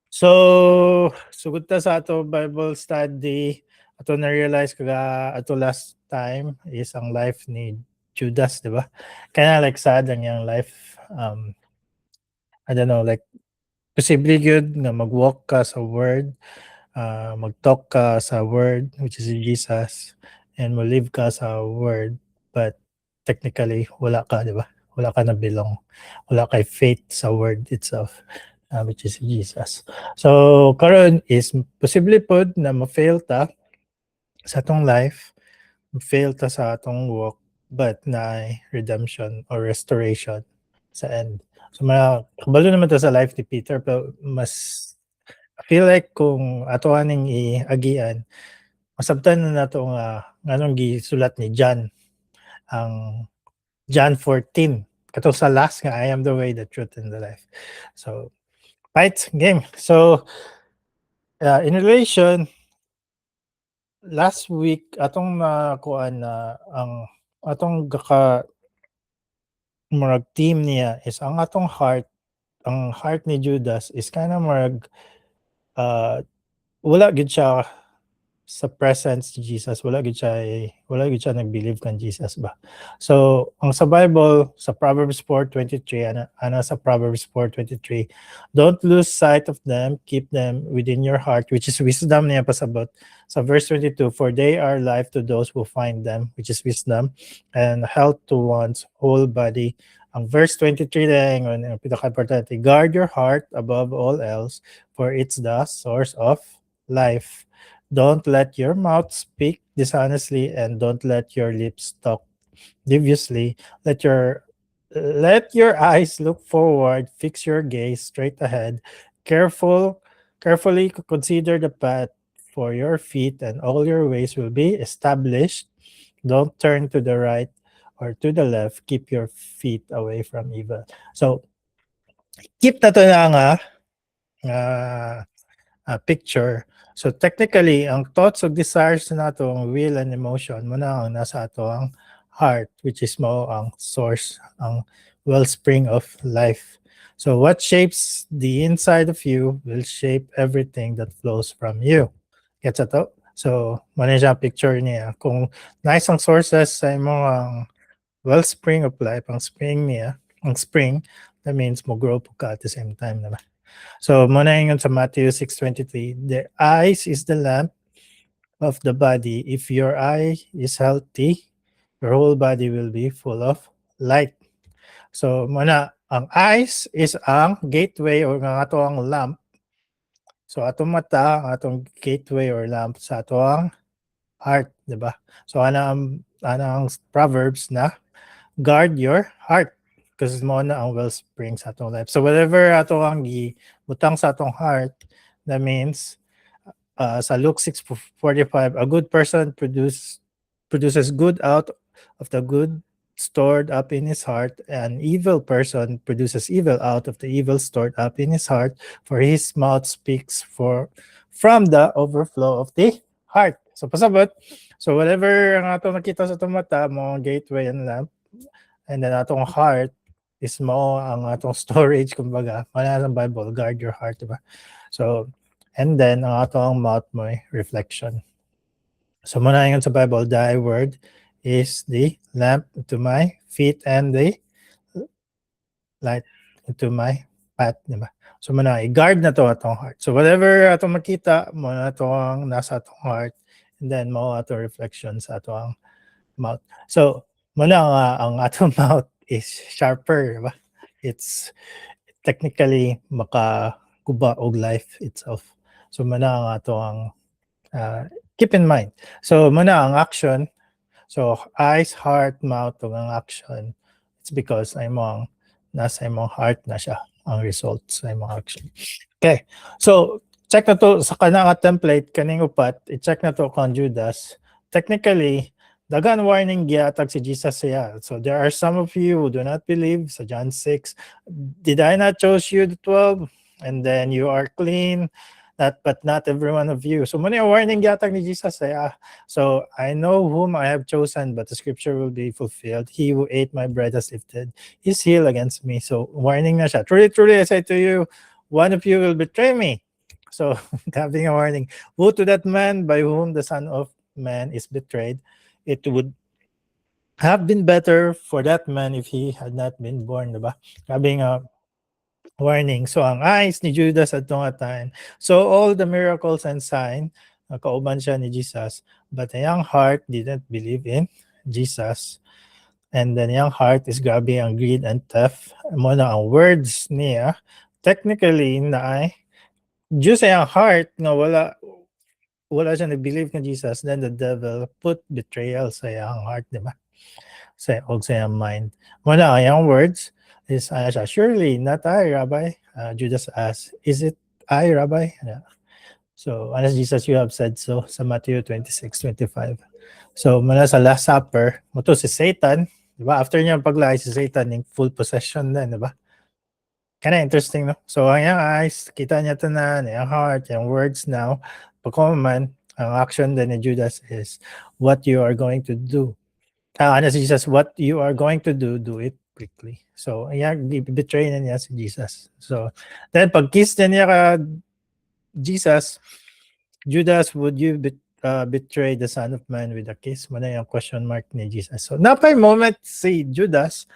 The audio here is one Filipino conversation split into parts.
So, sugod ta sa ato Bible study, ato na-realize kaga ato last time is ang life ni Judas, di ba? Kaya like sad ang yung life. I don't know, like, posible good nga mag-walk ka sa word, mag-talk ka sa word, which is Jesus, and live ka sa word, but technically, wala ka, di ba? Wala ka na belong. Wala kay faith sa word itself, which is Jesus. So, karon is posible po na ma-fail ta sa atong life, ma-fail ta sa atong walk, but na redemption or restoration sa end. So, kabalo naman ta sa life ni Peter, pero mas I feel like kung ato aning iagian, masabtan na nato nga nganong gisulat ni John, ang John 14. Kato sa last nga, I am the way, the truth, and the life. So, fight game. So, in relation, last week, atong nakuan na ang atong gaka marag team niya is ang atong heart, ang heart ni Judas is kind of marag wala gid siya sa presence ni Jesus, wala gid siya nag-believe kan Jesus ba. So ang sa Bible sa Proverbs 4:23 ana sa Proverbs 4:23, don't lose sight of them, keep them within your heart, which is wisdom niya pasabot sa verse 22, for they are life to those who find them, which is wisdom, and health to one's whole body. Ang verse 23 dahil ang pinaka-importante, guard your heart above all else, for it's the source of life. Don't let your mouth speak dishonestly, and don't let your lips talk deviously. Let your eyes look forward, fix your gaze straight ahead. Carefully consider the path for your feet, and all your ways will be established. Don't turn to the right or to the left. Keep your feet away from evil. So, keep na to na nga picture. So technically, ang thoughts o desires na nato, ang will and emotion mo na ang nasa ato ang heart, which is mo ang source, ang wellspring of life. So what shapes the inside of you will shape everything that flows from you. Gets ato? So, muna siya picture niya. Kung nice ang sources sa imong ang wellspring of life, ang spring, that means mo grow po ka at the same time naman. So, muna yun sa Matthew 6:23, the eyes is the lamp of the body. If your eye is healthy, your whole body will be full of light. So, muna, ang eyes is ang gateway or nga ato ang lamp. So, atong mata, ang atong gateway or lamp sa ato ang heart, di ba? So, ang Proverbs na, guard your heart because mo na ang wellspring sa atong life. So whatever ato ang gibutang sa atong heart, that means sa Luke 6:45, a good person produces good out of the good stored up in his heart, an evil person produces evil out of the evil stored up in his heart, for his mouth speaks from the overflow of the heart. So pasabot, so whatever ang ato nakita sa atong mata, mo gateway and lamp, and then atong heart is mo ang atong storage, kumbaga. Mana sa Bible, guard your heart, diba? So, and then ang atong mouth mo reflection. So, muna yun sa Bible, thy word is the lamp to my feet and the light into my path, diba? So, muna, i-guard na to atong heart. So, whatever atong makita, muna atong nasa atong heart, and then mo atong reflection sa atong mouth. So, muna ang atong mouth is sharper, diba? It's technically makaguba og life itself. So, muna ang atong keep in mind. So, muna ang action. So, eyes, heart, mouth, ug ang action. It's because nasa imong heart na siya ang result sa imong action. Okay. So, check na to sa kanang template, kaning upat, i-check na to kung Judas. Technically, dagan warning giatag si Jesus siya. So there are some of you who do not believe. So John 6, did I not choose you the 12? And then you are clean, but not every one of you. So muna warning giatag ni Jesus siya. So I know whom I have chosen, but the scripture will be fulfilled. He who ate my bread has lifted his heel against me. So warning na siya. Truly, truly, I say to you, one of you will betray me. So having a warning, woe to that man by whom the Son of Man is betrayed. It would have been better for that man if he had not been born, diba? Having a warning. So ang eyes ni Judas at tungatan. So all the miracles and sign, kauban siya ni Jesus. But the young heart didn't believe in Jesus. And the young heart is grabbing ang greed and theft. Mo na ang words niya. Technically, na ay, due sa young heart, nga wala siya nag-believe kay Jesus, then the devil put betrayal sa young heart, di ba? Sa young mind. Mo na ang young words, is surely not I, Rabbi. Judas asked, is it I, Rabbi? So, as Jesus, you have said so sa Matthew 26:25. So, mula sa Last Supper, muto si Satan, di ba? After niya paglay si Satan in full possession din, di ba? Kinda interesting, no? So, ang yung eyes, kita niya tanan, yung heart, yung words now. Pagkuman, ang action din ni Judas is what you are going to do. Ano si Jesus, what you are going to do it quickly. So, ayan, betray na niya si Jesus. So, then pag kiss niya ka Jesus, Judas, would you betray the Son of Man with a kiss? Muna yung question mark ni Jesus. So, napay moment si Judas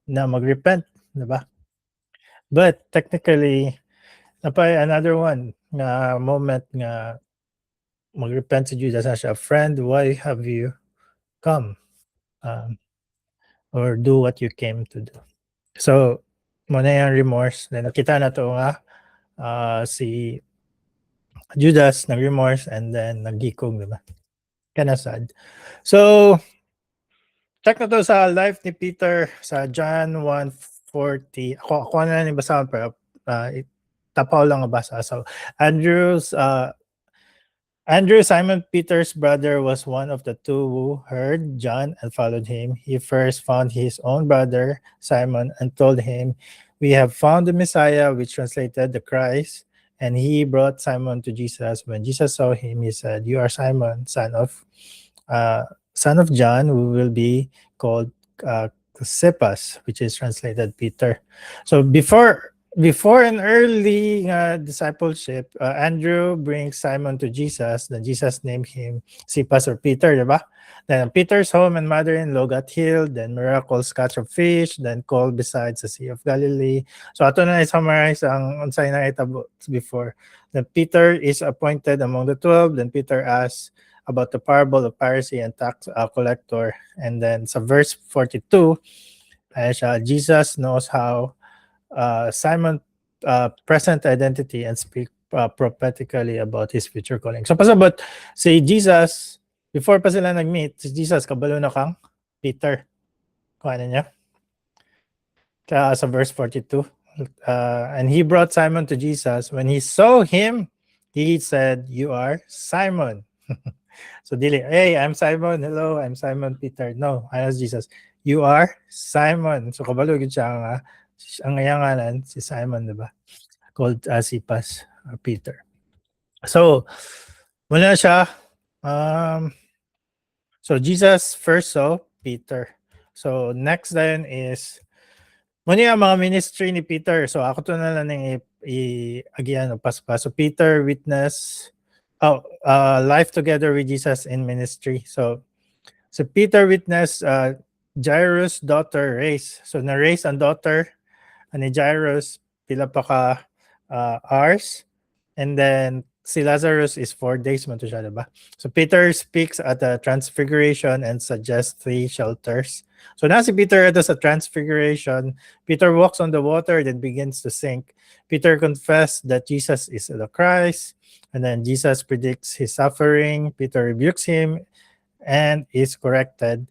na mag-repent, diba? But technically, napay another one na moment nga mag-repent si Judas na siya, friend, why have you come? Or do what you came to do. So, muna yung remorse. Then, nakita na to nga, si Judas nag-remorse and then nag-gikog, diba? Kinda sad. So, check na to sa life ni Peter sa John 1:40. Ako na lang basahan pero tapaw lang basa. So, Andrew, Simon Peter's brother, was one of the two who heard John and followed him. He first found his own brother, Simon, and told him, we have found the Messiah, which translated the Christ. And he brought Simon to Jesus. When Jesus saw him, he said, you are Simon, son of John, who will be called Cephas, which is translated Peter. So before an early discipleship, Andrew brings Simon to Jesus. Then Jesus named him Cephas or Peter, diba? Then Peter's home and mother-in-law got healed. Then miracles, catch of fish. Then called besides the Sea of Galilee. So ato na i-summarize ang unsay na itabo before. Then Peter is appointed among the 12. Then Peter asks about the parable of Pharisee and tax collector. And then sa verse 42, Jesus knows how Simon present identity and speak prophetically about his future calling. So pasabot si Jesus, before pa sila nag-meet, si Jesus kabalo na kang Peter. Kuha na niya. Kaya sa verse 42, and he brought Simon to Jesus. When he saw him, he said, you are Simon. So dili, hey, I'm Simon. Hello, I'm Simon Peter. No, I asked Jesus, you are Simon. So kabalo gid siya ang ngayanganan si Simon, diba? Called Cephas or Peter. So, muna siya. So Jesus first saw Peter. So next then is muna yung mga ministry ni Peter. So ako to na lang i-agian o paspa. So Peter witness life together with Jesus in ministry. So Peter witnessed Jairus' daughter race. So na-raise ang daughter ni Jairus, pila pa ka hours. And then si Lazarus is 4 days man to siya, diba? So Peter speaks at the transfiguration and suggests 3 shelters. So na si Peter at sa transfiguration, Peter walks on the water, then begins to sink. Peter confessed that Jesus is the Christ, and then Jesus predicts his suffering. Peter rebukes him and is corrected.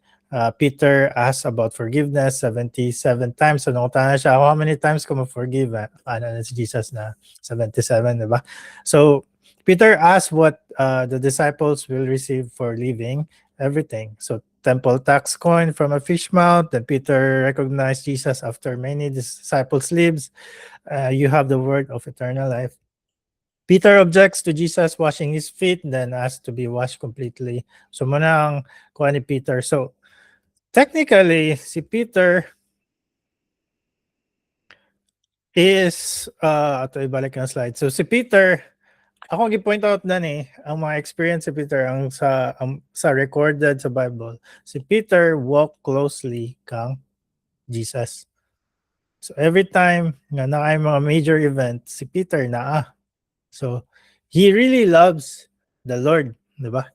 Peter asks about forgiveness 77 times. So nakutana siya, how many times ko ma-forgive? Ano na si Jesus na 77, diba? So Peter asks what the disciples will receive for leaving everything. So temple tax coin from a fish mouth. Then Peter recognized Jesus after many disciples leaves. You have the word of eternal life. Peter objects to Jesus washing his feet, then asks to be washed completely. So muna ang kuha ni Peter. So technically, si Peter is, ito ibalik ang slide. So si Peter, ako gi-point out na ni, ang mga experience si Peter sa recorded sa Bible. Si Peter walked closely kang Jesus. So every time nga na ay mga major event, si Peter naa. So he really loves the Lord, di ba?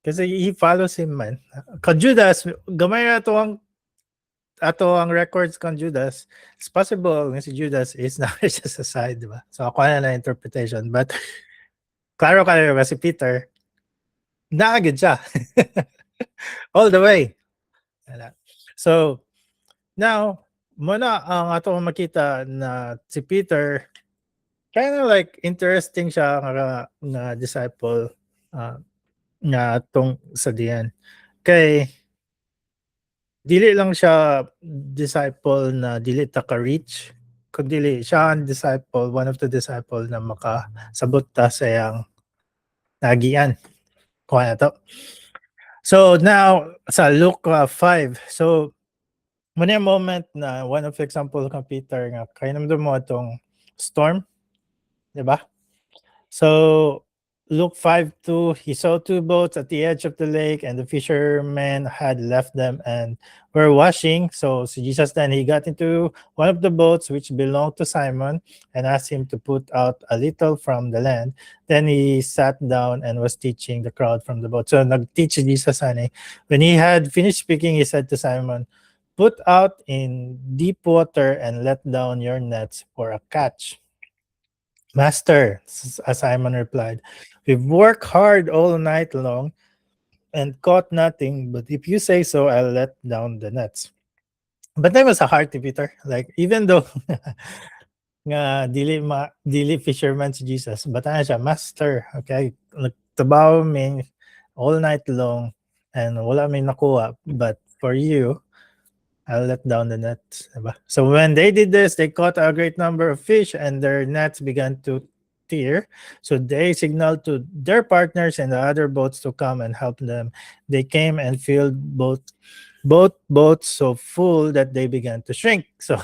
Kasi he follows him man. Ka Judas, gamay na to ang records kan Judas. It's possible nga si Judas is na siya sa side, di ba? So ako na interpretation. But klaro ka ba si Peter, naagad siya. All the way. So, now, muna ang ato makita na si Peter, kind of like interesting siya nga disciple nga tong sa diyan. Kay dili lang siya disciple na dili ta ka-reach, kundi siya ang disciple, one of the disciple na makasabot ta sa yang nagian. Kuha na to. So now, sa Luke 5, so muna yung moment na one of example kang Peter nga kainamdam mo itong storm, di ba? So Luke 5:2, he saw two boats at the edge of the lake, and the fishermen had left them and were washing. So Jesus then he got into one of the boats which belonged to Simon and asked him to put out a little from the land. Then he sat down and was teaching the crowd from the boat. So nag-teach Jesus ani. When he had finished speaking, he said to Simon, "Put out in deep water and let down your nets for a catch." "Master," Simon replied, "we've worked hard all night long and caught nothing, but if you say so, I'll let down the nets." But that was a heart to Peter. Like, even though nga dili fisherman si Jesus, but ano siya, "Master, okay, nagtrabaho mi all night long and wala may nakuha, but for you, I'll let down the nets." Diba? So when they did this, they caught a great number of fish and their nets began to tear. So they signaled to their partners in the other boats to come and help them. They came and filled both boats so full that they began to shrink. So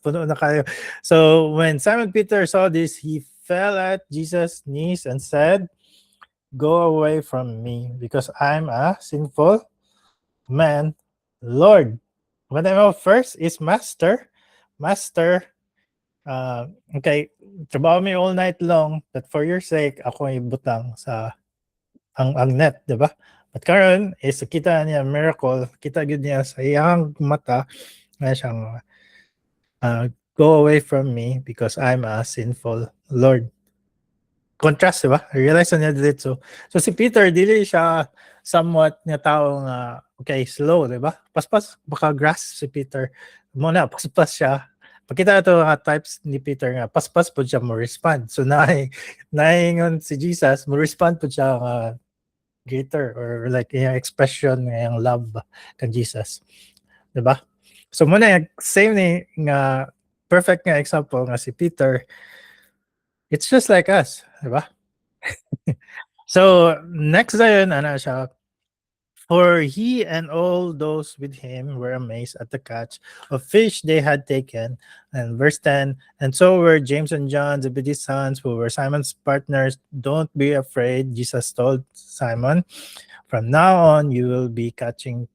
puno na kayo. So when Simon Peter saw this, he fell at Jesus' knees and said, "Go away from me, because I'm a sinful man, Lord." What I know first is Master. Master, okay, trabaho mi all night long, but for your sake, ako ibutang sa ang net, di ba? But karon is kita niya miracle, kita gud niya sa iyang mata na siyang go away from me because I'm a sinful Lord. Contrast, di ba? Realize niya dito. So si Peter, dili siya somewhat nga tao nga, okay, slow, di ba? Paspas, baka grasp si Peter. Muna, paspas siya. Pagkita ito nga types ni Peter nga, paspas po siya mo respond. So naingon si Jesus, mo respond po siya nga greater or like yung expression nga yung love kang Jesus. Di ba? So muna, same ni nga, perfect nga example nga si Peter, it's just like us, di ba? So next dayon ana siya, for he and all those with him were amazed at the catch of fish they had taken. And verse 10, and so were James and John, Zebedee's sons, who were Simon's partners. "Don't be afraid," Jesus told Simon. "From now on you will be catching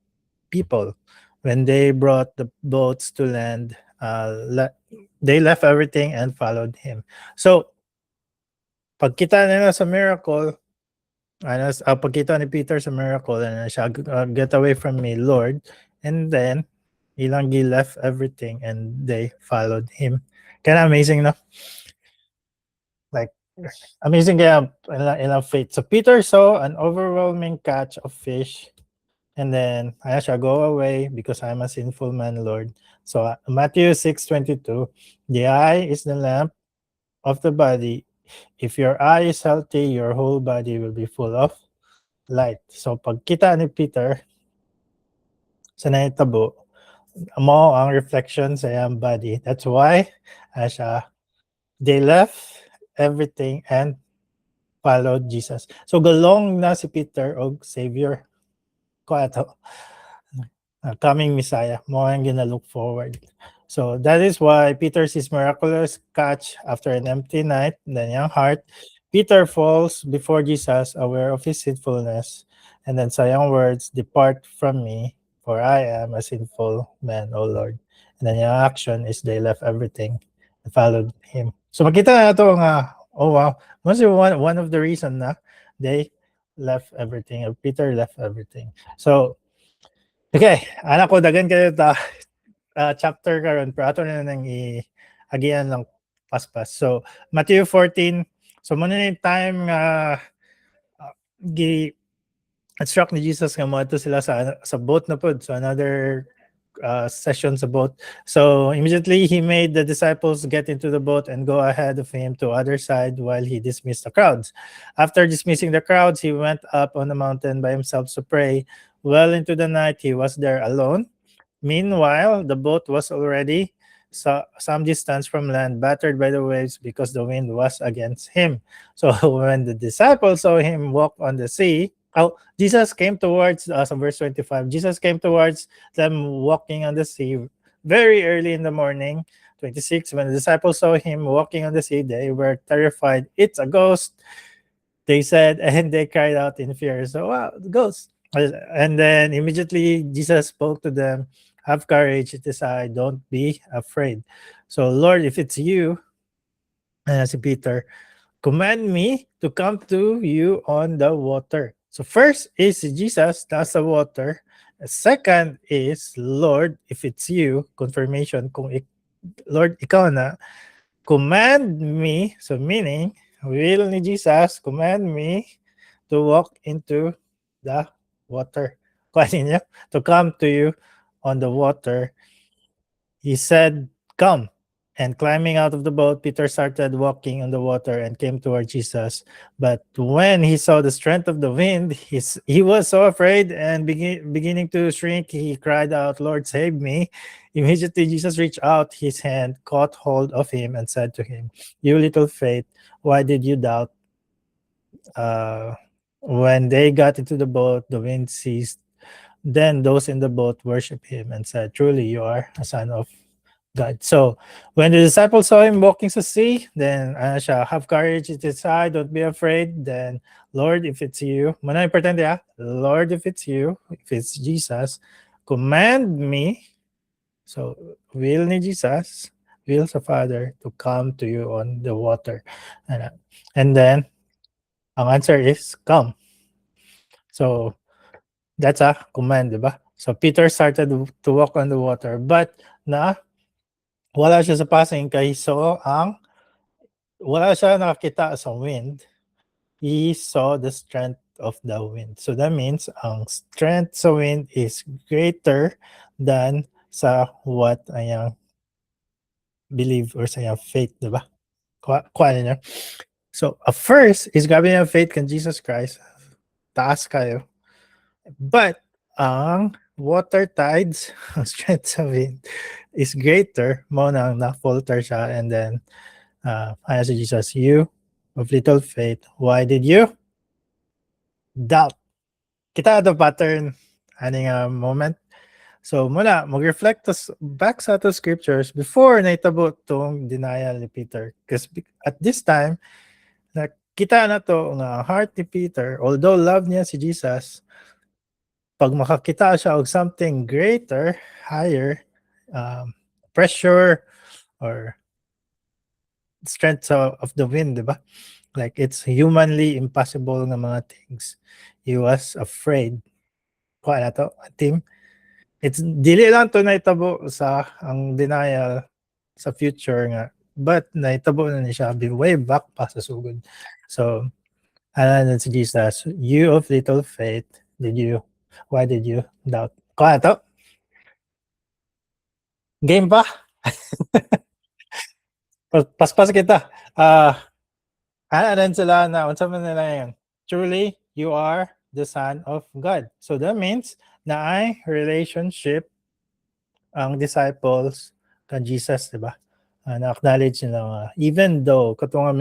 people." When they brought the boats to land, they left everything and followed him. So pagkita nila sa miracle, pagkita ni Peter sa miracle, siya, "Get away from me, Lord." And then ilang left everything and they followed him. Kaya amazing, no? Like, amazing kaya ilang faith. So Peter saw an overwhelming catch of fish, and then I shall go away because I'm a sinful man, Lord. So Matthew 6:22, the eye is the lamp of the body. If your eye is healthy, your whole body will be full of light. So pagkita ni Peter sa nahitabo, mo ang reflection sa iyang body. That's why they left everything and followed Jesus. So galong na si Peter og Savior ko ato, coming Messiah, mo ang gina-look forward. So that is why Peter sees miraculous catch after an empty night, the young heart. Peter falls before Jesus, aware of his sinfulness, and then sayang words, "Depart from me, for I am a sinful man, O Lord." And then yung action is they left everything and followed him. So makita na ito nga, oh wow, must be one of the reason na they left everything, or Peter left everything. So, okay, anak ko, dagan kayo ta chapter karon pero ato na nang agian lang paspas. So Matthew 14. So muna yung time gi instruct ni Jesus nga moadto sila sa boat na pod. So another session sa boat. So immediately he made the disciples get into the boat and go ahead of him to other side while he dismissed the crowds. After dismissing the crowds, he went up on the mountain by himself to pray. Well into the night, he was there alone. Meanwhile, the boat was already some distance from land, battered by the waves because the wind was against him. So when the disciples saw him walk on the sea, Jesus came towards us, verse 25. Jesus came towards them walking on the sea very early in the morning. 26. When the disciples saw him walking on the sea, they were terrified. It's a ghost, they said, and they cried out in fear. So, wow, the ghost. And then immediately Jesus spoke to them, "Have courage, it is I, don't be afraid." So, Lord, if it's you, si Peter, command me to come to you on the water. So, first is Jesus, that's the water. Second is, Lord, if it's you, confirmation, Lord, ikaw na, command me, so meaning, will ni Jesus command me to walk into the water. Kuhanin niya, to come to you on the water. He said, "Come." And climbing out of the boat, Peter started walking on the water and came toward Jesus. But when he saw the strength of the wind, he was so afraid and beginning to shrink. He cried out, "Lord, save me." Immediately, Jesus reached out his hand, caught hold of him, and said to him, "You little faith, why did you doubt?" Uh, when they got into the boat, the wind ceased. Then those in the boat worshiped him and said, "Truly, you are a son of God." So when the disciples saw him walking to sea, then siya, "Have courage, it is I, don't be afraid." Then, "Lord, if it's you," mana importante "Lord, if it's you, if it's Jesus, command me." So, will ni Jesus, will sa Father to come to you on the water. And then, ang answer is, "Come." So, that's a command, di ba? So, Peter started to walk on the water, but wala siya sa passing kay wala siya nakakita sa wind. He saw the strength of the wind. So that means ang strength sa wind is greater than sa what ayang believe or sa iyang faith, di ba? Kuha niya. So, first is grabe yung faith kan Jesus Christ. Taas kayo. But ang water tides, ang strength sa wind is greater. Mo nang na-falter siya, and then I asked Jesus, "You of little faith, why did you doubt?" Kita the pattern aning moment. So muna mag-reflect us back sa ato scriptures before naitabo tong denial ni Peter. Because at this time, nakita na to nga heart ni Peter, although love niya si Jesus, pag makakita siya og something greater, higher, pressure or strength of the wind, di ba? Like it's humanly impossible nga mga things. He was afraid. Kuha na to, team. It's dili lang to naitabo sa ang denial sa future nga. But naitabo na ni siya way back pa sa sugod. So, ano na si Jesus, "You of little faith, why did you doubt?" Kuha na to. Game pa? Paspas kita. Ano sila na, unsa man nila yan? "Truly, you are the Son of God." So that means na ay relationship ang disciples kan Jesus, di ba? Na-acknowledge nila nga, even though katong nga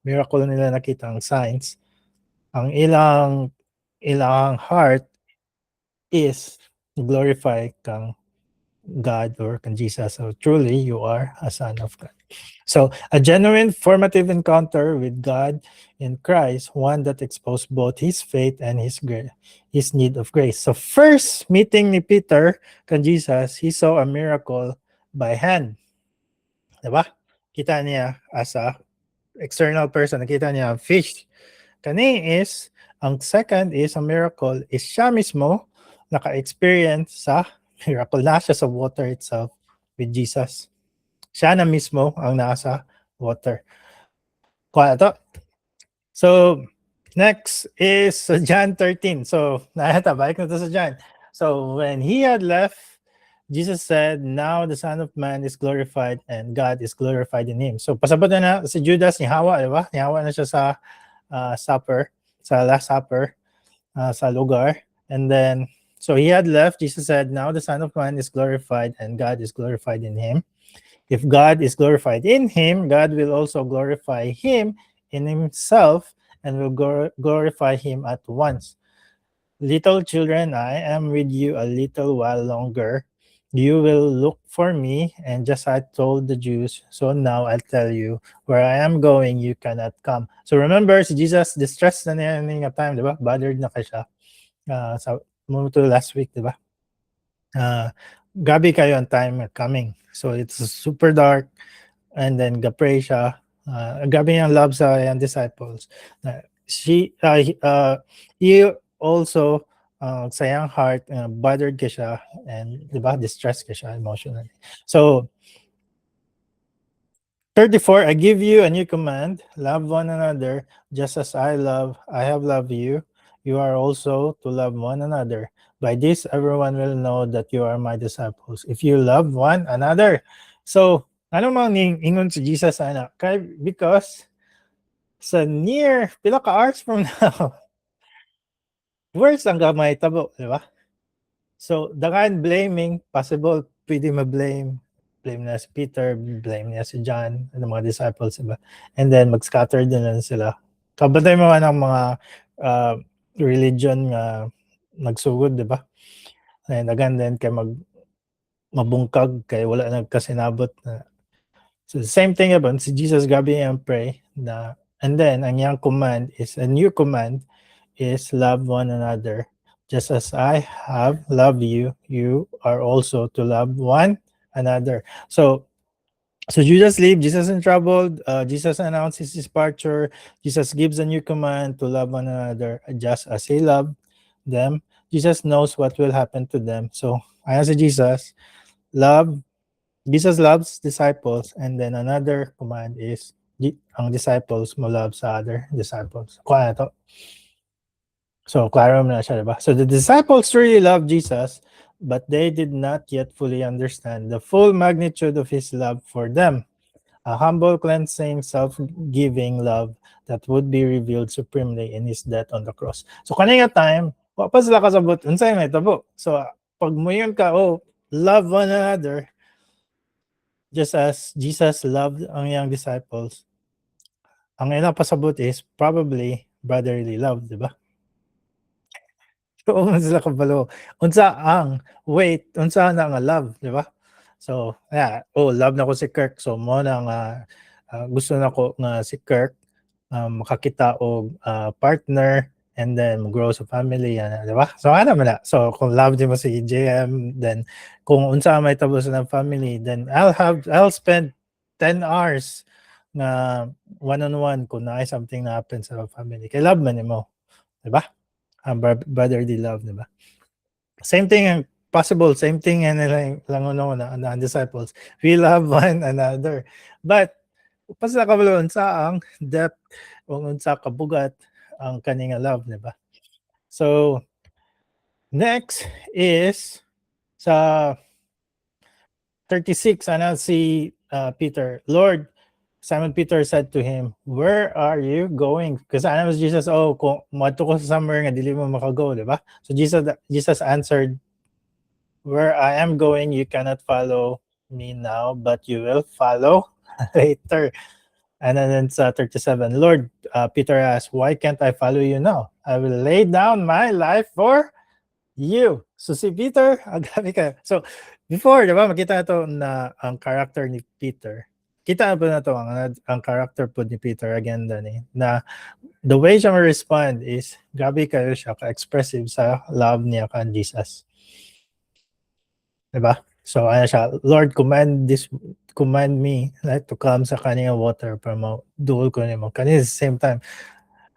miracle nila nakita ang signs, ang ilang heart is glorify kang God or kang Jesus. So truly, you are a son of God. So a genuine formative encounter with God in Christ, one that exposed both his faith and his need of grace. So first meeting ni Peter kang Jesus, he saw a miracle by hand. Diba? Kita niya as a external person, nakita niya ang fish. Kani is, ang second is a miracle is siya mismo naka-experience sa miracle na siya sa water itself with Jesus. Siya na mismo ang nasa water. Kuha ito. So, next is John 13. So, balik na to sa John. So, when he had left, Jesus said, now the Son of Man is glorified and God is glorified in him. So, pasabot na si Judas ni Hawa, di ba? Ni Hawa na siya sa supper, sa Last Supper, sa lugar. And then, so he had left. Jesus said, now the Son of Man is glorified and God is glorified in him. If God is glorified in him, God will also glorify him in himself and will glorify him at once. Little children, I am with you a little while longer. You will look for me, and just I told the Jews, so now I'll tell you, where I am going, you cannot come. So remember, si Jesus, distressed na niya ng time, di ba? Bothered na siya. Sa to last week, di ba? Gabi kayo ang time coming. So it's super dark, and then gapray siya. Gabi niyang love sa yung disciples. He also sa young heart bothered ka siya and diba distressed ka siya emotionally. So 34, I give you a new command, love one another just as I have loved you. You are also to love one another. By this everyone will know that you are my disciples if you love one another. So ano mang ingon si Jesus ana kay because sa near pila ka hours from now words ang gamay tabo, di ba? So, dagan blaming, possible, pwede ma-blame. Blame na si Peter, blame niya si John, ng mga disciples, diba? And then, mag-scatter din lang sila. Kabantay mo ng mga religion nga nagsugod, diba? And again, then, kay mabungkag, kay wala nagkasinabot. So, the same thing about si Jesus gabi ang pray na, and then, ang yung command is, a new command is love one another. Just as I have loved you, you are also to love one another. So Jesus leaves, Jesus in trouble, Jesus announces his departure, Jesus gives a new command to love one another just as he loved them. Jesus knows what will happen to them. So ayon si Jesus loves disciples, and then another command is ang disciples mo love sa other disciples. Kuha na to. So, klaro na siya, diba? So, the disciples really loved Jesus, but they did not yet fully understand the full magnitude of his love for them. A humble, cleansing, self-giving love that would be revealed supremely in his death on the cross. So, kanina time, pa sila kasabot, unsay may tabo. So, pag muyon ka, love one another, just as Jesus loved ang young disciples, ang ilang pasabot is probably brotherly love, diba? Oo man sila kabalo. Unsa ang wait, unsa na nga love, di ba? So, love na ko si Kirk. So mo na nga gusto na ko nga si Kirk makakita og partner and then grow sa family yan, di ba? So ano man na. So kung love din mo si JM, then kung unsa may tabo sa family, then I'll spend 10 hours na one-on-one kung na something na happen sa family. Kay love man mo, di ba? Brotherly love, diba? Same thing, possible, same thing and lang disciples. We love one another. But, pasla kabalo unsa ang depth o unsa kabugat ang kaninga love, diba? So, next is sa 36, si Peter, Lord, Simon Peter said to him, where are you going? Because ano was Jesus, kung mato ko sa somewhere nga dili mo makago, di ba? So Jesus answered, where I am going, you cannot follow me now, but you will follow later. And then sa 37, Lord, Peter asked, why can't I follow you now? I will lay down my life for you. So si Peter, agabi ka. So Before, di ba, makita nato na ang character ni Peter. Kita ba na to ang character po ni Peter again na the way siya ma-respond is grabe kayo siya ka-expressive sa love niya kan Jesus. Diba? So ano siya, Lord, command me to come sa kanya water para ma-duol ko nimo. Kani sa same time,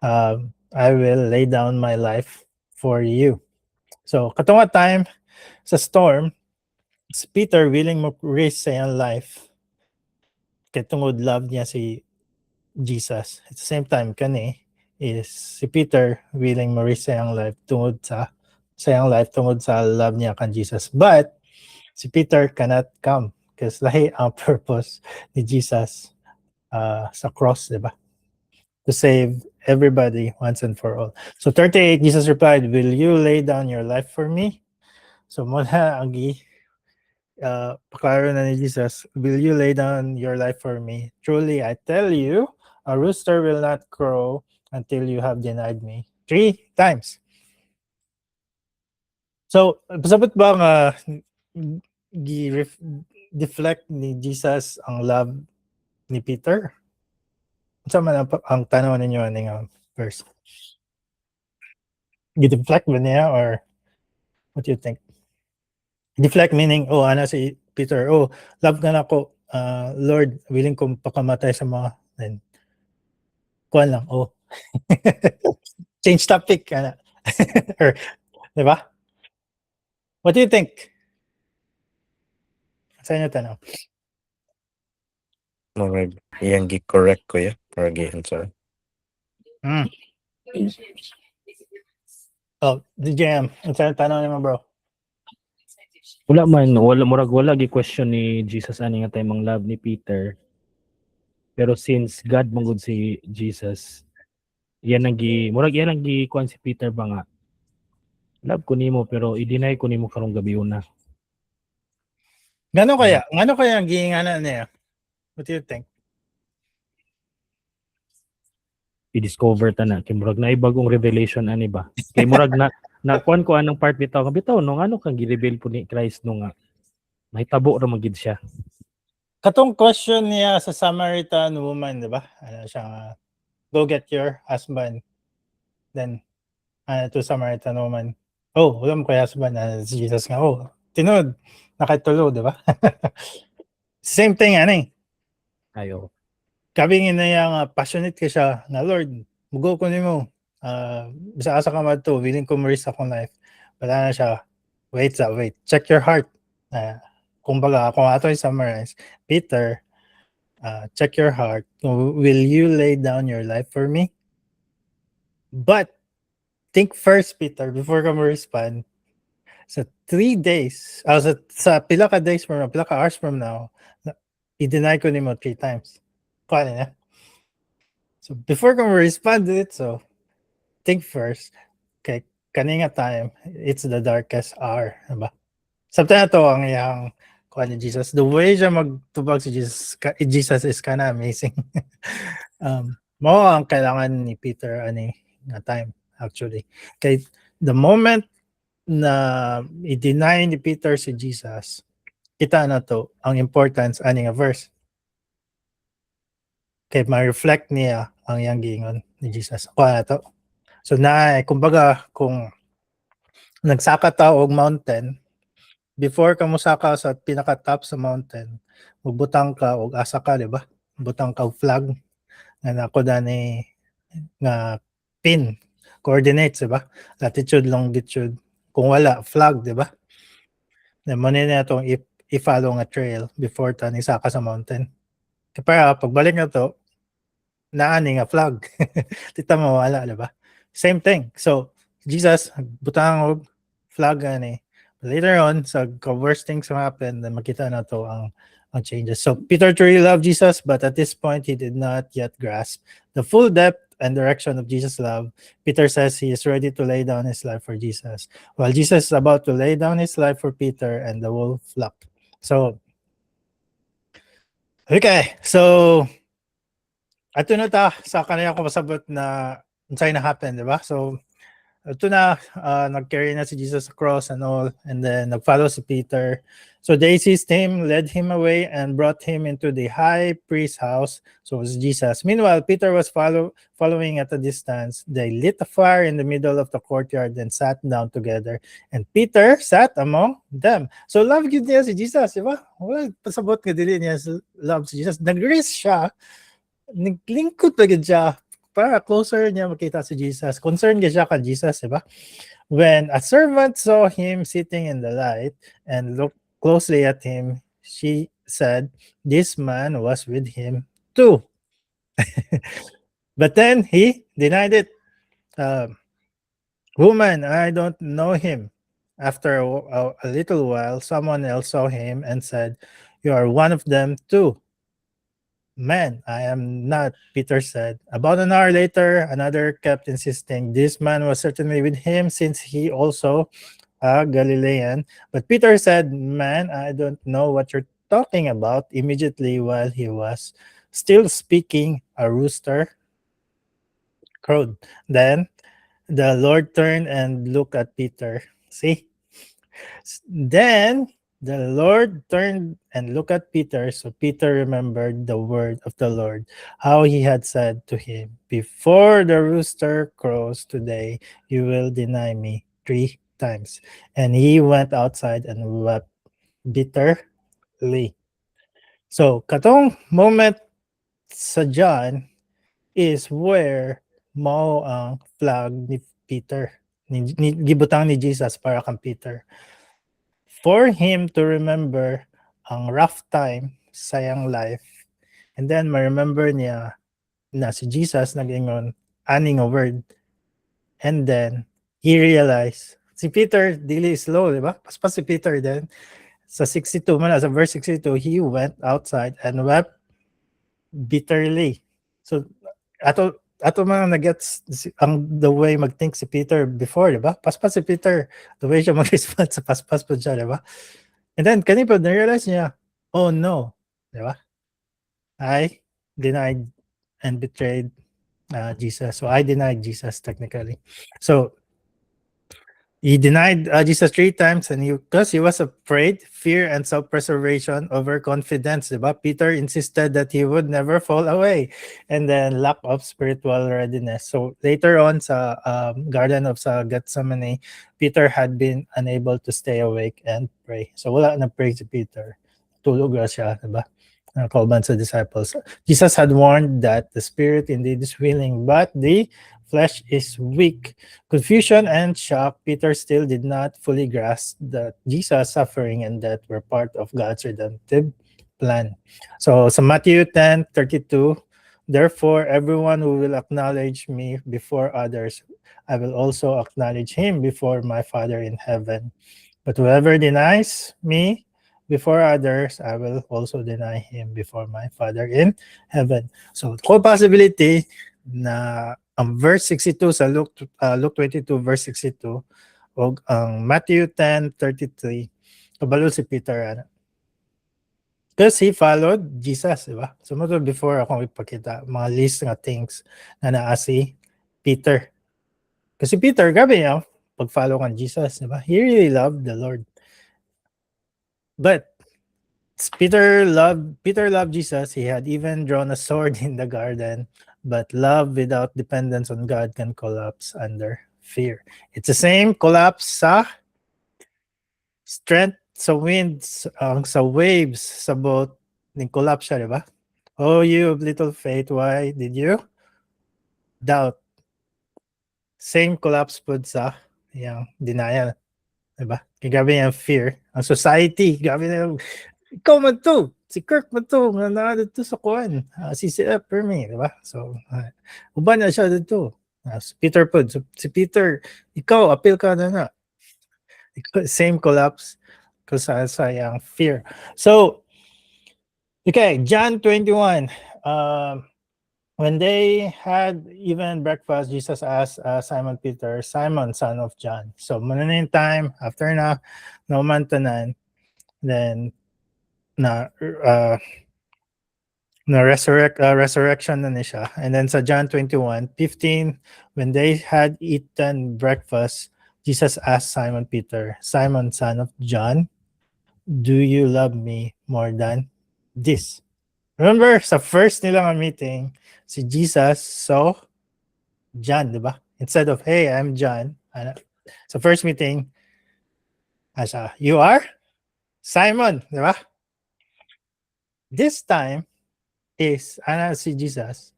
I will lay down my life for you. So katong time sa storm, si Peter willing mo risk sa iyang life kay tungod love niya si Jesus. At the same time, kani is si Peter willing mo risk sa iyang life tungod sa love niya kan Jesus. But si Peter cannot come because lahi ang purpose ni Jesus sa cross, di ba? To save everybody once and for all. So 38, Jesus replied, will you lay down your life for me? So muna ang paklaro na ni Jesus, will you lay down your life for me? Truly, I tell you, a rooster will not crow until you have denied me 3 times. So, pasabot ba nga deflect ni Jesus ang love ni Peter? Sa man ang tanaw ninyo ning verse? Gi-deflect ba niya or what do you think? Deflect meaning, ana si Peter, love ka na ako, Lord, willing kong pakamatay sa mga, then, kuhan lang, change topic, ana. Or, di ba? What do you think? Sa inyo tanaw? Murag iyang gi-correct ko ya para gi-answer. DJ, sa tanaw nimo bro? Wala gi question ni Jesus ani nga timang love ni Peter. Pero since God manggod si Jesus, yan ang kuan si Peter ba nga, love ko nimo pero i-deny ko nimo karong gabi una. Ngano kaya ang giingana niya? What do you think? I-discover ta na kay murag na bagong revelation ani ba? Kay murag na kuan ko anong part bitaw no ano kang gi-reveal po ni Christ no nga mahitabo ra magid siya. Katong question niya sa Samaritan woman, di ba? Ano siya, go get your husband. Then, to Samaritan woman, wala mo kay husband. Si Jesus nga, tinod, nakatulo, di ba? Same thing, Ayo. Kabing na yung passionate ka siya, na Lord, mugo ko nimo. Bisa asa ka madto, willing ko ma-risk akong life. Wala na siya, wait. Check your heart. Kumbaga, kung ato i-summarize, Peter, check your heart. Will you lay down your life for me? But, think first, Peter, before ka mo-respond. Sa 3 days, sa pila ka days from now, pila ka hours from now, i-deny ko nimo 3 times. Kuha niya. So, before ka mo-respond to it, so, think first. Okay, kaninga time, it's the darkest hour. Diba? Sabta na to ang iyang kuha ni Jesus. The way siya magtubag si Jesus is kinda amazing. Mao ang kailangan ni Peter nga time actually. Kay the moment na i-deny ni Peter si Jesus, kita na to ang importance ani nga verse. Kay ma-reflect niya ang iyang giingon ni Jesus. Kuha na to. So kumbaga kung nagsaka ta og mountain, before ka mosaka sa pinaka-top sa mountain, magbutang ka og asa ka, di ba? Butang ka og flag nga nako dani nga pin coordinates, di ba? Latitude, longitude. Kung wala, flag, di ba? Then mo na itong i-follow nga trail before ta ni saka sa mountain. Kaya pagbalik na to, naani nga flag. Tita mawala, di ba? Same thing. So, Jesus, butang og flag ani. Later on, sa worst things happen, then makita na to ang changes. So, Peter truly loved Jesus, but at this point, he did not yet grasp the full depth and direction of Jesus' love. Peter says he is ready to lay down his life for Jesus, while Jesus is about to lay down his life for Peter and the whole flock. So, okay. So, ato na ta sa kanila ko pasabot na unsay na happen, di ba? So, ito na, nag-carry na si Jesus sa cross and all, and then nag-follow si Peter. So they seized him, led him away, and brought him into the high priest's house. So it was Jesus. Meanwhile, Peter was following at a distance. They lit a fire in the middle of the courtyard and sat down together. And Peter sat among them. So love gid niya si Jesus, di ba? Wala pasabot nga dili niya love si Jesus. Nag-risk siya. Naglingkod na gid siya para closer niya makita si Jesus. Concerned gid siya kay Jesus, di ba? When a servant saw him sitting in the light and looked closely at him, she said, "This man was with him too." But then he denied it. "Woman, I don't know him." After a little while, someone else saw him and said, "You are one of them too." "Man, I am not," Peter said. About an hour later, another kept insisting, "This man was certainly with him, since he also a Galilean." But Peter said, "Man, I don't know what you're talking about." Immediately while he was still speaking, a rooster crowed. Then the Lord turned and looked at Peter. See? Then the Lord turned and looked at Peter. So Peter remembered the word of the Lord, how he had said to him, "Before the rooster crows today, you will deny me 3 times." And he went outside and wept bitterly. So katong moment sa John is where mao ang flag ni Peter. Gibutang ni Jesus para kang Peter. For him to remember ang rough time sa iyang life, and then ma-remember niya na si Jesus nag-ingon aning a word, and then he realized si Peter dili slow, di ba? Paspas si Peter then sa 62 man, sa verse 62, he went outside and wept bitterly. So ato mga nagets ang the way magthink si Peter before, di ba? Paspas si Peter, the way siya mag-respond sa paspas po siya, di ba? And then kani pa na-realize niya, oh no, di ba? I denied and betrayed Jesus. So I denied Jesus technically. So he denied Jesus 3 times, and because he was afraid, fear and self-preservation over confidence. Diba? Peter insisted that he would never fall away, and then lack of spiritual readiness. So later on sa Garden of Gethsemane, Peter had been unable to stay awake and pray. So wala na pray si Peter. Tulog na siya, diba? Kauban sa disciples. Jesus had warned that the spirit indeed is willing, but the flesh is weak. Confusion and shock, Peter still did not fully grasp that Jesus' suffering and death were part of God's redemptive plan. So sa Matthew 10:32, "Therefore, everyone who will acknowledge me before others, I will also acknowledge him before my Father in heaven. But whoever denies me before others, I will also deny him before my Father in heaven." So, whole possibility na ang verse 62 sa Luke 22 verse 62 o ang Matthew 10:33, kabalo si Peter because he followed Jesus, di ba? So before akong ipakita mga list nga things na naa si Peter. Kasi Peter, grabe niya pag-follow kan Jesus, di ba? He really loved the Lord. But Peter loved Jesus. He had even drawn a sword in the garden. But love without dependence on God can collapse under fear. It's the same collapse sa strength sa winds, sa waves, sa boat. Ning-collapse siya, di ba? "Oh, you of little faith, why did you doubt?" Same collapse po sa yung denial. Di ba? Grabe yung fear. Ang society, grabe na yung, ikaw man to, si Kirk man to, na dito sa kuwan, si Fermi, di ba? So, uban na siya dito. Si Peter po, si Peter, ikaw, appeal ka na. Same collapse kasi sa yung fear. So, okay, John 21. When they had even breakfast, Jesus asked Simon Peter, "Simon, son of John." So, muna na yung time, after na, nauman tanan, then, resurrection na siya. And then sa John 21:15, when they had eaten breakfast, Jesus asked Simon Peter, "Simon, son of John, do you love me more than this? Remember, sa first nilang meeting, si Jesus saw John, di ba? Instead of, hey, I'm John. Sa first meeting, siya, you are Simon, di ba? This time is, si Jesus,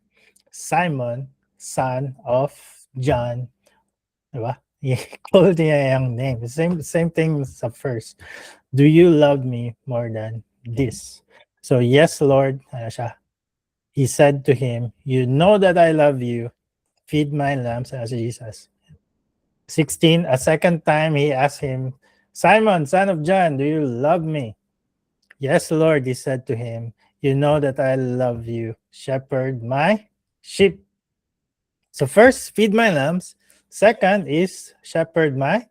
Simon, son of John, di ba? He called niya yung name. Same thing sa first. Do you love me more than this? So, yes, Lord, siya. He said to him, you know that I love you. Feed my lambs, as Jesus. 16, a second time he asked him, Simon, son of John, do you love me? Yes, Lord, he said to him, you know that I love you. Shepherd my sheep. So first, feed my lambs. Second is shepherd my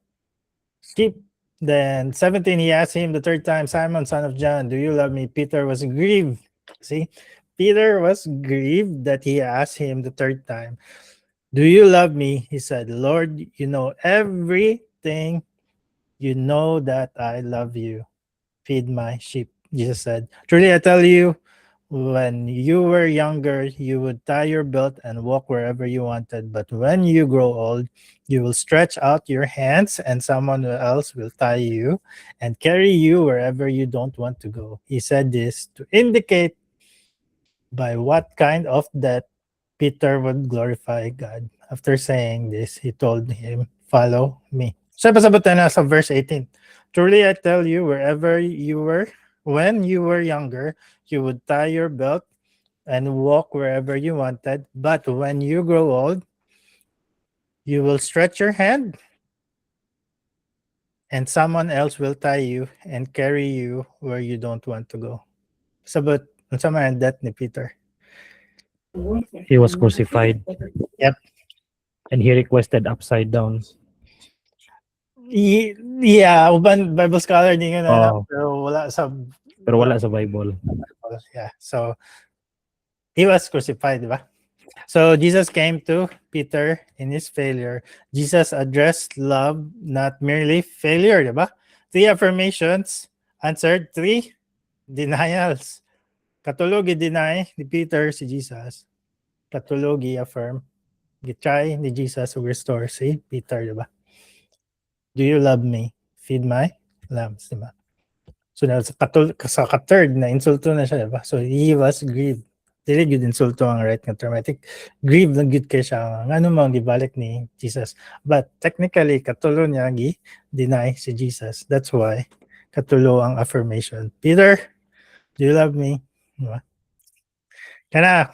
sheep. Then 17, he asked him the third time, Simon, son of John, do you love me? Peter was grieved. See, Peter was grieved that he asked him the third time, do you love me? He said, Lord, you know everything. You know that I love you. Feed my sheep. Jesus said, truly I tell you, when you were younger, you would tie your belt and walk wherever you wanted. But when you grow old, you will stretch out your hands and someone else will tie you and carry you wherever you don't want to go. He said this to indicate by what kind of death Peter would glorify God. After saying this, he told him, follow me. Sabi na sa verse 18. Truly I tell you, wherever you were, when you were younger, you would tie your belt and walk wherever you wanted. But when you grow old, you will stretch your hand and someone else will tie you and carry you where you don't want to go. Sabot, unsa man ang death ni Peter? He was crucified. Yep. And he requested upside down. Yeah, uban Bible scholar din nga na, Oh. pero wala sa Pero wala sa Bible. yeah. So he was crucified, di ba? So Jesus came to Peter in his failure. Jesus addressed love, not merely failure, di ba? 3 affirmations answered 3 denials. Katulog i-deny ni Peter si Jesus. Katulog i-affirm. Gitry ni Jesus to restore si Peter, di ba? Do you love me? Feed my lambs, di ba? So sa ka-third na insulto na siya, di ba? So he was grieved. Dili gyud insulto ang right nga term. I think grieved lang gyud kay siya nga ano mang gibalik ni Jesus. But technically katulo niya gi-deny si Jesus. That's why katulo ang affirmation. Peter, do you love me? Di ba? Kana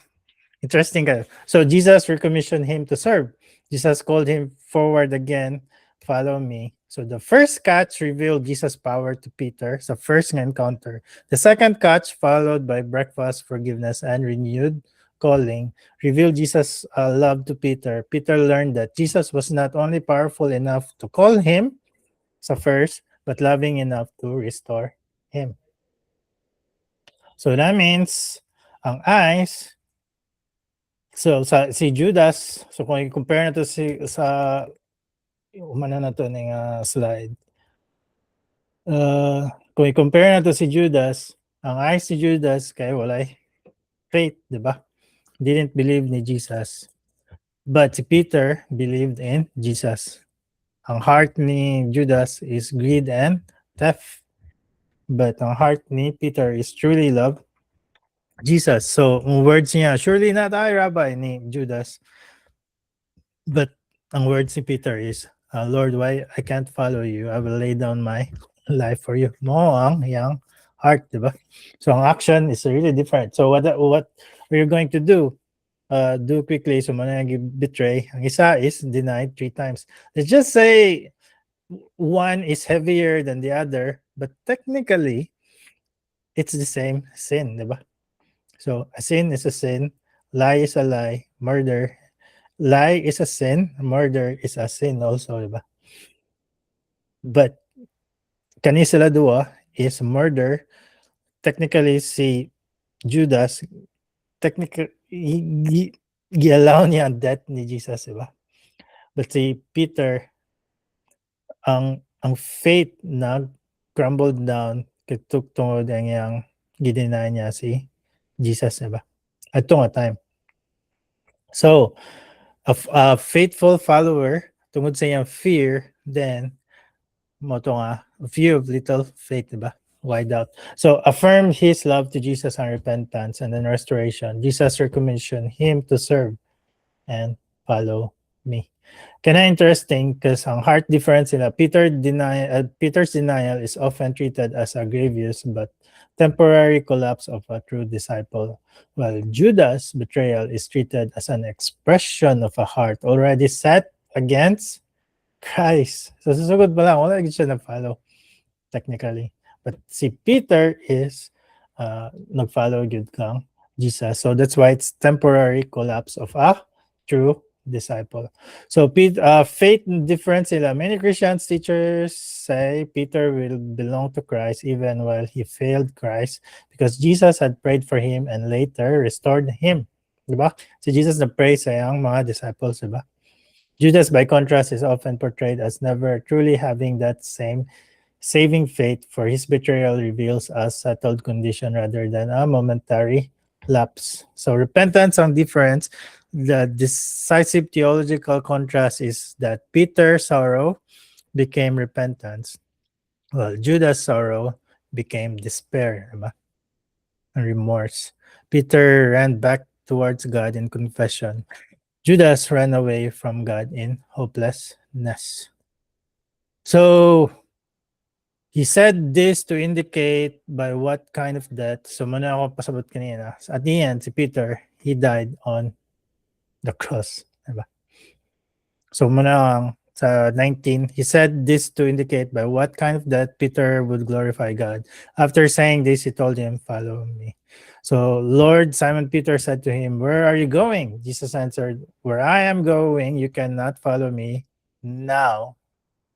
interesting ka. So Jesus recommissioned him to serve. Jesus called him forward again, follow me. So the first catch revealed Jesus' power to Peter, the first encounter. The second catch, followed by breakfast, forgiveness, and renewed calling, revealed Jesus' love to Peter. Peter learned that Jesus was not only powerful enough to call him sa first, but loving enough to restore him. So that means ang eyes, so si Judas, so kung i-compare na to sa umano na to ng slide. Kung i-compare na to si Judas, ang eyes si Judas kay walay faith, di ba? Didn't believe ni Jesus. But si Peter believed in Jesus. Ang heart ni Judas is greed and theft. But ang heart ni Peter is truly love Jesus. So, ang words niya, surely not I, Rabbi, ni Judas. But ang words ni Peter is, Lord, why I can't follow you? I will lay down my life for you. Mo ang yang heart, di ba? So, ang action is really different. So, what we're going to do quickly, so betray. Ang isa is denied 3 times. Let's just say one is heavier than the other, but technically, it's the same sin, di ba? So, a sin is a sin, lie is a lie, murder. Lie is a sin, murder is a sin also, di ba? But, kani sila dua is murder. Technically, si Judas, technically, gi-allow niya ang death ni Jesus, di ba? But si Peter, ang faith na crumbled down tungod ang iyang gideny niya si Jesus, diba? At nga time. So, a faithful follower, tungod sa iyang fear, then, mo to nga, a few of little faith, diba? Why doubt? So, affirm his love to Jesus and repentance and then restoration. Jesus recommissioned him to serve and follow me. Kinda interesting because ang heart difference in Peter's denial is often treated as a grievous but temporary collapse of a true disciple, while Judas' betrayal is treated as an expression of a heart already set against Christ. So susugod pa lang, wala gid siya na-follow technically. But si Peter is nag-follow gyud kang Jesus. So that's why it's temporary collapse of a true disciple. So faith difference sila. Many Christians teachers say Peter will belong to Christ even while he failed Christ because Jesus had prayed for him and later restored him. Diba? Si Jesus na-pray sa iyang mga disciples, diba? Judas, by contrast, is often portrayed as never truly having that same saving faith, for his betrayal reveals a settled condition rather than a momentary lapse. So repentance ang difference. The decisive theological contrast is that Peter's sorrow became repentance, while Judas' sorrow became despair, diba? And remorse. Peter ran back towards God in confession. Judas ran away from God in hopelessness. So he said this to indicate by what kind of death. So muna ako pasabot kanina. At the end, si Peter, he died on the cross. Diba? So muna sa 19, he said this to indicate by what kind of death Peter would glorify God. After saying this, he told him, follow me. So Lord, Simon Peter said to him, where are you going? Jesus answered, where I am going, you cannot follow me now,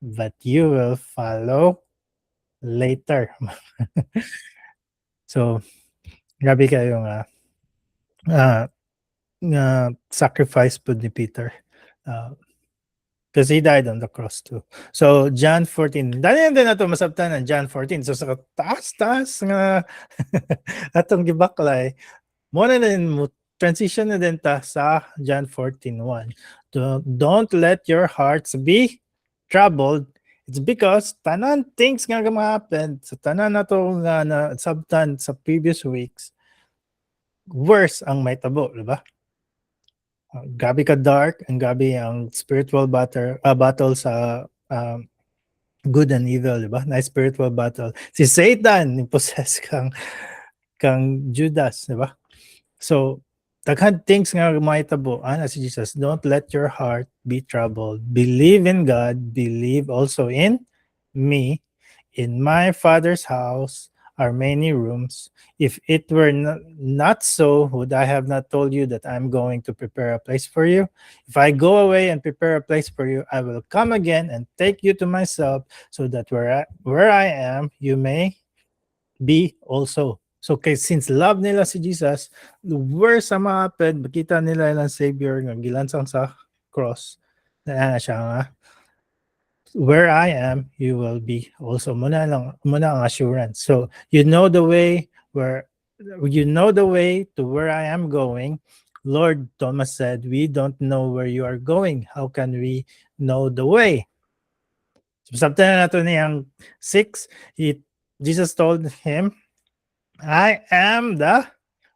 but you will follow later. So, grabe kayo nga sacrifice po ni Peter. Because he died on the cross too. So, John 14. Dali din na ito masabtan ng John 14. So, sa taas-taas nga atong gibaklay, muna din mo transition na din ta sa John 14:1. Don't let your hearts be troubled. It's because tanan things nga happen sa tanan na to nga na sabtan sa previous weeks, worse ang may tabo, di ba? Gabi ka dark, ang gabi ang spiritual battle sa good and evil, di ba? Na spiritual battle. Si Satan ni-possess kang Judas, di ba? So, daghan things nga may tabo, ana si Jesus, don't let your heart be troubled. Believe in God, believe also in me. In my Father's house are many rooms. If it were not so, would I have not told you that I'm going to prepare a place for you? If I go away and prepare a place for you, I will come again and take you to myself, so that where I am, you may be also. So, since love nila si Jesus, worse sa mga hapad, makita nila ng Savior nga gilansang sa cross, na siya nga, where I am, you will be also. Muna ang assurance. So, you know the way to where I am going. Lord, Thomas said, we don't know where you are going. How can we know the way? So, sabta na nato niyang 6, Jesus told him, I am the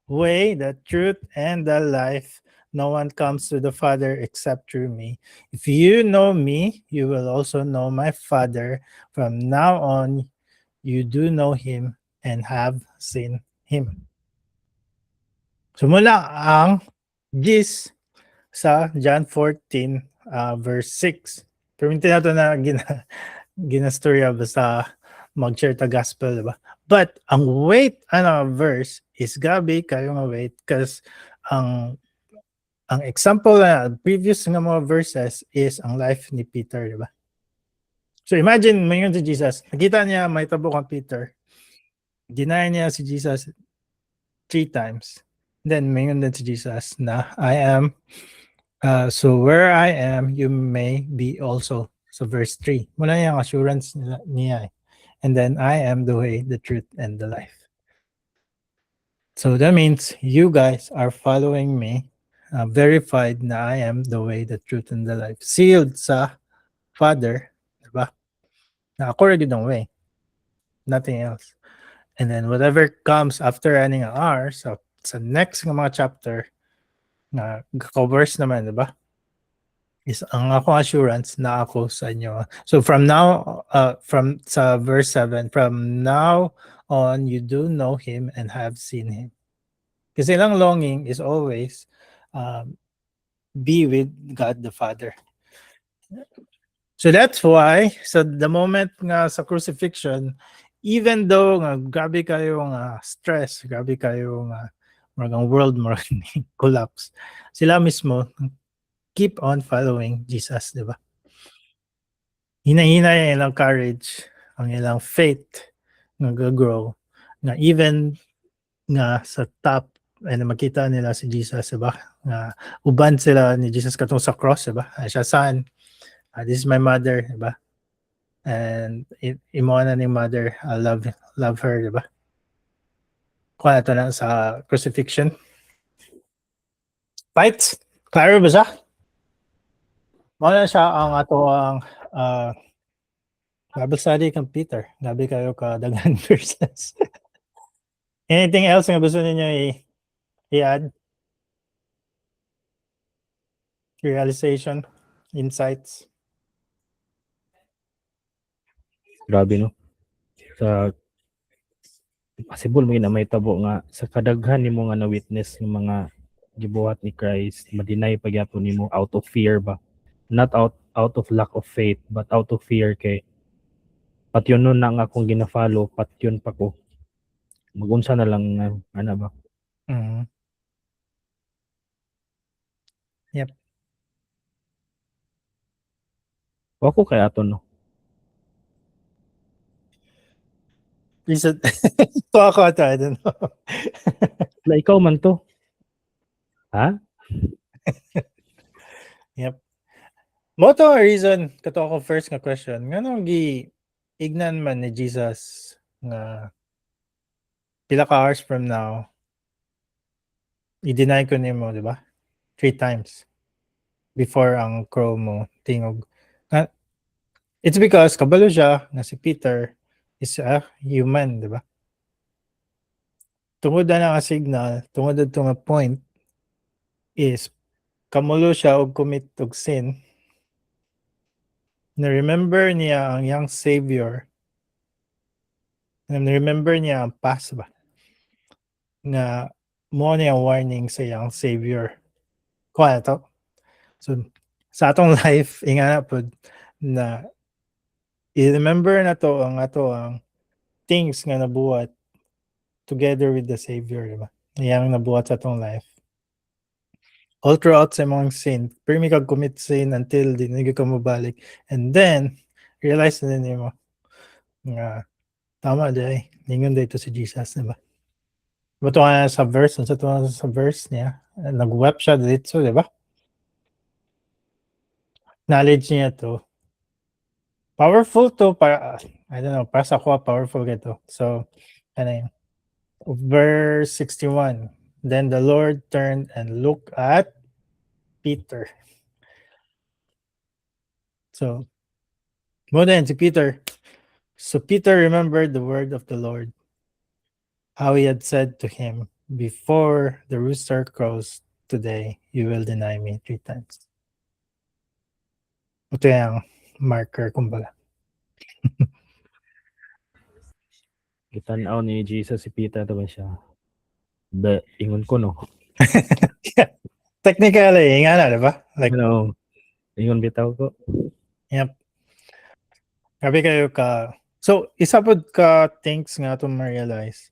way, the truth, and the life. No one comes to the Father except through me. If you know me, you will also know my Father. From now on, you do know him and have seen him. So mula ang gis sa John 14 verse 6. Perminti nato na ginastorya basta mag-share ta gospel, diba? But ang verse is gabi kayo nga wait, because ang example na previous nga mga verses is ang life ni Peter, diba? So imagine mayon si Jesus, nakita niya may tabo kang Peter, deny niya si Jesus 3 times. Then mayon din si Jesus na I am, so where I am, you may be also. So verse 3, muna yung assurance niya. and then I am the way, the truth, and the life. So that means you guys are following me, verified na I am the way, the truth, and the life. Sealed sa Father, diba? Na ako rin yung way, nothing else. And then whatever comes after running ang R, so sa next nga mga chapter, na covers naman, diba? Is ang ako assurance na ako sa inyo. So from now, from sa verse 7, from now on, you do know Him and have seen Him. Kasi lang longing is always be with God the Father. So that's why, so the moment nga sa crucifixion, even though nga grabe kayo nga stress, grabe kayo nga marang world marang collapse, sila mismo keep on following Jesus, di ba? Hinahinay ang ilang courage, ang ilang faith nga grow, nga even nga sa top and makita nila si Jesus, di ba? Nga uban sila ni Jesus katong sa cross, di ba? Siya son, this is my mother, di ba? And imo na ni mother, I love her, di ba? Kuha na to na sa crucifixion. Right? Klaro ba siya? Muna siya ang ato ang Bible study kang Peter. Gabi kayo ka daghan verses. Anything else nga gusto ninyo i-add? Realization, insights? Grabe no. Sa possible mo na may tabo nga sa kadaghan nimo nga na witness ng mga gibuhat ni Christ, madinay pagyapon nimo out of fear ba? Not out of lack of faith, but out of fear kay patyon nun na nga akong gina-follow, patyon pa ko. Magunsa na lang ano ba? Mm. Yep. Wa ko kay aton no. Is it to ako ata, I don't know. La ikaw man to. Ha? Yep. Mo to ang reason kato ako first nga question. Ngano gi ignan man ni Jesus nga pila ka hours from now i-deny ko nimo, di ba? 3 times before ang crow mo tingog. It's because kabalo siya na si Peter is a human, di ba? Tungod na nga signal, tungod na nga point is kamulo siya og commit og sin. Na-remember niya ang young savior. Na-remember niya ang past ba? Nga mo niya warning sa young savior. Kuha na to. So, sa atong life, ingana po na i-remember na to ang ato ang things nga nabuhat together with the Savior, diba? Yang nabuhat sa atong life. All throughout sa mga sin, pero may kag-commit sin until di na ka mabalik. And then, realize na din mo nga tama day, ningon dito si Jesus, diba? Bato nga sa verse, sa verse niya, nag-web siya dito, diba? Knowledge niya to. Powerful to para, I don't know, para sa ako powerful ito. So, ano yun? Verse 61. Then the Lord turned and looked at Peter. So, more than si Peter. So Peter remembered the word of the Lord, how he had said to him, before the rooster crows today, you will deny me 3 times. Ito yung marker, kumbaga. Gitan-aw ni Jesus si Peter to ba siya? Ingon ko no. Technically, nga na, diba? Like, Ano, ingon bitaw ko. yep. Grabe kayo ka. So, isa po ka things nga to ma-realize.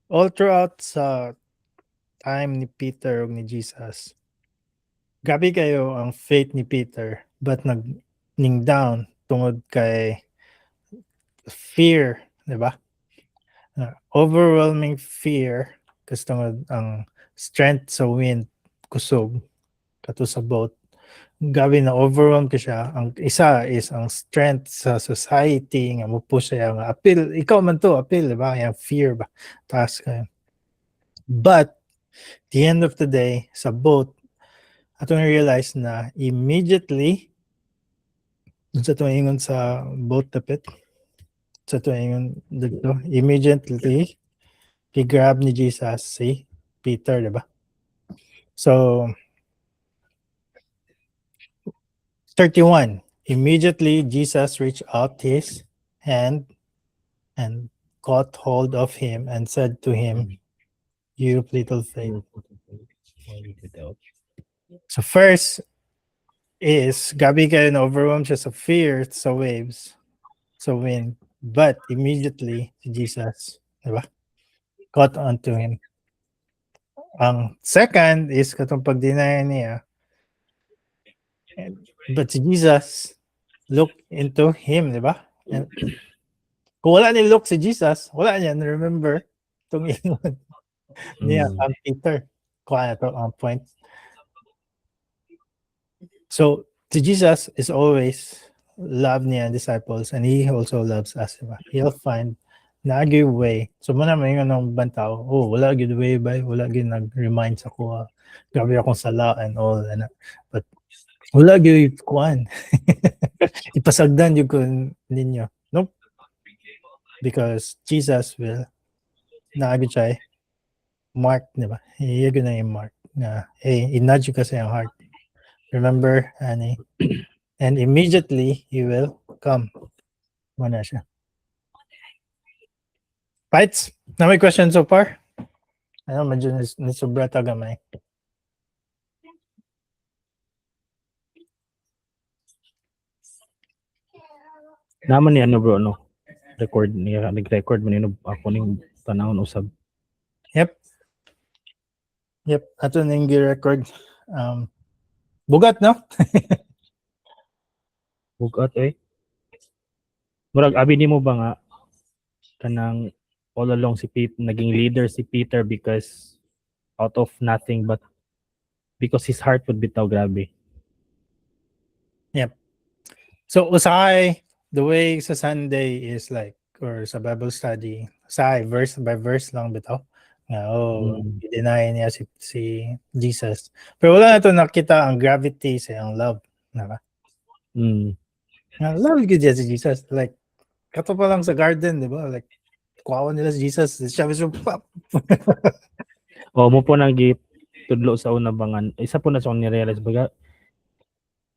All throughout sa time ni Peter o ni Jesus, grabe kayo ang faith ni Peter, but nag-ning down tungod kay fear, di ba? Overwhelming fear, kasi tungod ang strength sa wind, kusog, kato sa boat, gabi na overwhelm ka siya. Ang isa is ang strength sa society nga mo push siya nga appeal. Ikaw man to appeal, di ba? Yung fear ba? Taas ka. But the end of the day, sa boat, ato na realize na immediately sa tuwingon sa boat tapit, sa tuwingon dito, immediately i-grab ni Jesus si Peter, di ba? So 31. Immediately Jesus reached out his hand and caught hold of him and said to him, "You of little faith." So first is gabi kayo na overwhelmed siya sa fear, sa waves, sa wind. But immediately Jesus, di ba? Caught onto him. Ang second is katong pag-deny niya. But Jesus looked into him, di ba? And kung wala ni look si Jesus, wala niya na-remember itong ingon niya ang Peter. Kuha na to ang point. So, si Jesus is always love niya ang disciples and he also loves us, di ba? He'll find nag way. So, muna may ng bantaw, wala good way ba? Wala good nag-remind sa kuha. Grabe akong sala and all. And, but, wala gyud kuan. Ipasagdan yung kun ninyo. Nope. Because Jesus will naagid siya mark, di ba? Iyago na yung mark na inudge you kasi ang heart. Remember, Annie? And immediately he will come. Muna siya. Fights? Na may question so far? Ano, medyo nisobra tagamay. Naman ni ano bro no. Nag-record man yun ako ning tanawon usab. Yep. Ato na yung record. Bugat, no? Bugat Murag abi nimo ba nga kanang all along si Peter naging leader si Peter because out of nothing but because his heart would bitaw grabe. Yep. So usay the way sa Sunday is like or sa Bible study, usay verse by verse lang bitaw. I-deny niya si Jesus. Pero wala na to nakita ang gravity sa ang love, na ba? Love good si Jesus. Like kato pa lang sa garden, di ba? Like kuwawan nila si Jesus. Siya pop. Mo po nang tudlo sa una bangan. Isa po na sa ni-realize baga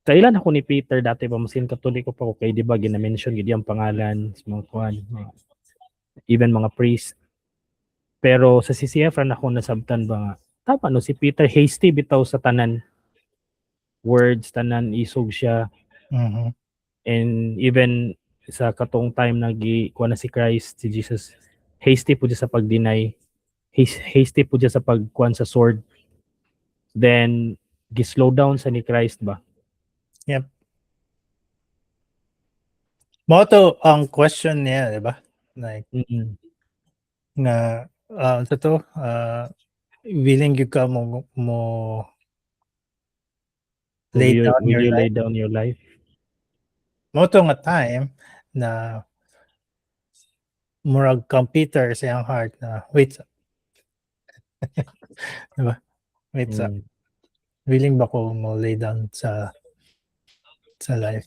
kailan ako ni Peter dati pa masin katoliko pa ko kay di ba gina-mention gid ang pangalan sa mga kuan, even mga priest. Pero sa CCF ran ako nasabtan ba nga tama no si Peter hasty bitaw sa tanan words, tanan isog siya. And even sa katong time kuha na si Christ, si Jesus, hasty po siya sa pag-deny, hasty po siya sa pagkuhan sa sword. Then gi-slow down sa ni Christ ba? Yep. Moto ang question niya, di ba? Like na willing you ka mo lay down your life. Moto nga time na murag computer sa iyang heart na wait diba? Wait willing ba ko mo lay down sa life,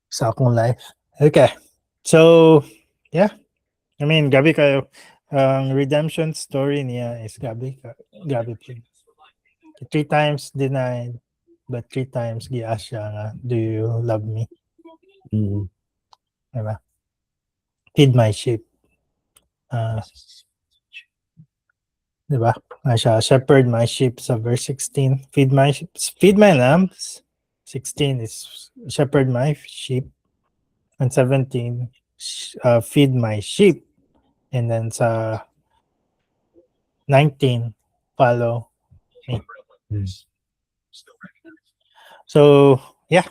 sa akong life? Okay, so yeah, I mean gabi kayo ang redemption story niya is gabi po. 3 times denied but 3 times gi-ask siya nga, do you love me? Diba? Feed my sheep. Diba? Siya, shepherd my sheep sa verse 16. Feed my lambs. 16 is shepherd my sheep. And 17, feed my sheep. And then sa 19, follow me. So, yeah.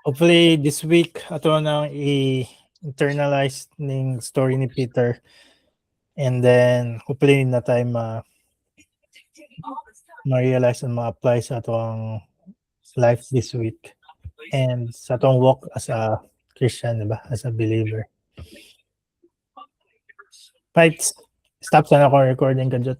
Hopefully this week ato na i-internalize ning story ni Peter. And then hopefully na tayo ma-realize and ma-apply sa atong life this week and sa atong walk as a Christian, diba? As a believer. Right. Stop sana ako recording kadjot.